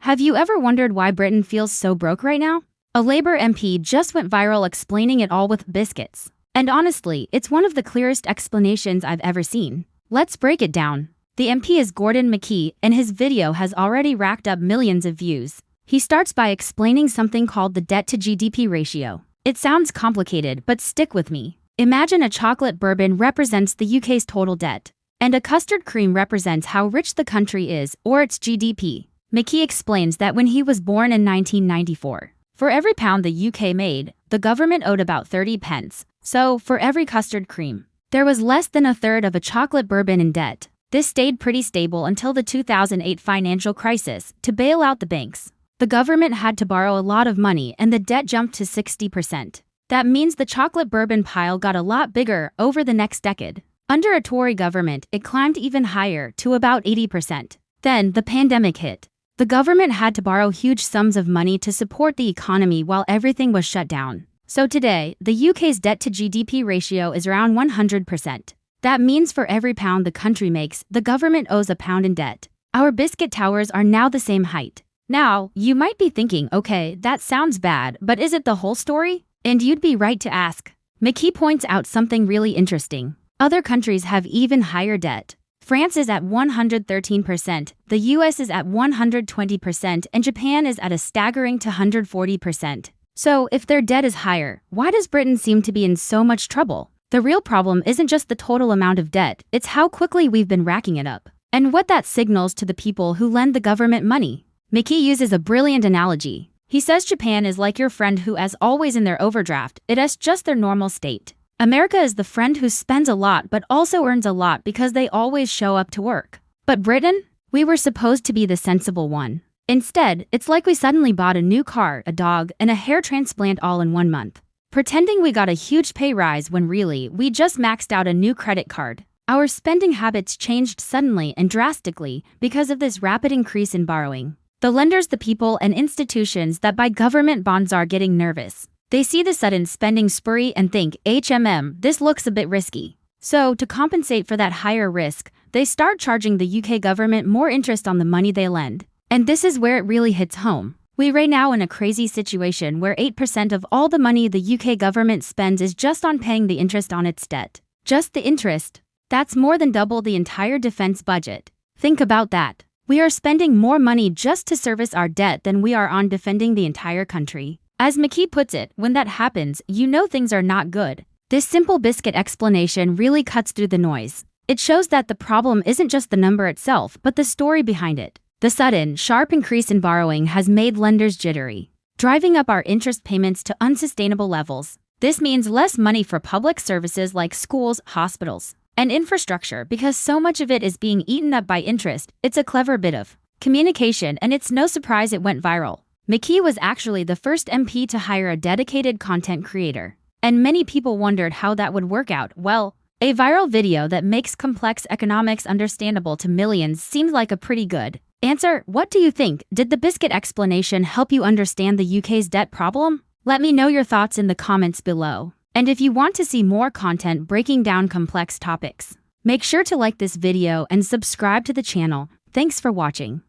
Have you ever wondered why Britain feels so broke right now? A Labour MP just went viral explaining it all with biscuits. And honestly, it's one of the clearest explanations I've ever seen. Let's break it down. The MP is McKee, and his video has already racked up millions of views. He starts by explaining something called the debt-to-GDP ratio. It sounds complicated, but stick with me. Imagine a chocolate bourbon represents the UK's total debt, and a custard cream represents how rich the country is, or its GDP. McKee explains that when he was born in 1994, for every pound the UK made, the government owed about 30 pence. So, for every custard cream, there was less than a third of a chocolate bourbon in debt. This stayed pretty stable until the 2008 financial crisis. To bail out the banks, the government had to borrow a lot of money and the debt jumped to 60%. That means the chocolate bourbon pile got a lot bigger over the next decade. Under a Tory government, it climbed even higher to about 80%. Then, the pandemic hit. The government had to borrow huge sums of money to support the economy while everything was shut down. So today, the UK's debt-to-GDP ratio is around 100%. That means for every pound the country makes, the government owes a pound in debt. Our biscuit towers are now the same height. Now, you might be thinking, okay, that sounds bad, but is it the whole story? And you'd be right to ask. McKee points out something really interesting. Other countries have even higher debt. France is at 113%, the US is at 120%, and Japan is at a staggering 140%. So, if their debt is higher, why does Britain seem to be in so much trouble? The real problem isn't just the total amount of debt, it's how quickly we've been racking it up, and what that signals to the people who lend the government money. McKee uses a brilliant analogy. He says Japan is like your friend who is always in their overdraft, it's just their normal state. America is the friend who spends a lot but also earns a lot because they always show up to work. But Britain? We were supposed to be the sensible one. Instead, it's like we suddenly bought a new car, a dog, and a hair transplant all in 1 month. Pretending we got a huge pay rise when really, we just maxed out a new credit card. Our spending habits changed suddenly and drastically because of this rapid increase in borrowing. The lenders, the people, and institutions that buy government bonds are getting nervous. They see the sudden spending spree and think, this looks a bit risky. So, to compensate for that higher risk, they start charging the UK government more interest on the money they lend. And this is where it really hits home. We're right now in a crazy situation where 8% of all the money the UK government spends is just on paying the interest on its debt. Just the interest. That's more than double the entire defense budget. Think about that. We are spending more money just to service our debt than we are on defending the entire country. As McKee puts it, when that happens, you know things are not good. This simple biscuit explanation really cuts through the noise. It shows that the problem isn't just the number itself, but the story behind it. The sudden, sharp increase in borrowing has made lenders jittery, driving up our interest payments to unsustainable levels. This means less money for public services like schools, hospitals, and infrastructure because so much of it is being eaten up by interest. It's a clever bit of communication, and it's no surprise it went viral. McKee was actually the first MP to hire a dedicated content creator. And many people wondered how that would work out. Well, a viral video that makes complex economics understandable to millions seems like a pretty good answer. What do you think? Did the biscuit explanation help you understand the UK's debt problem? Let me know your thoughts in the comments below. And if you want to see more content breaking down complex topics, make sure to like this video and subscribe to the channel. Thanks for watching.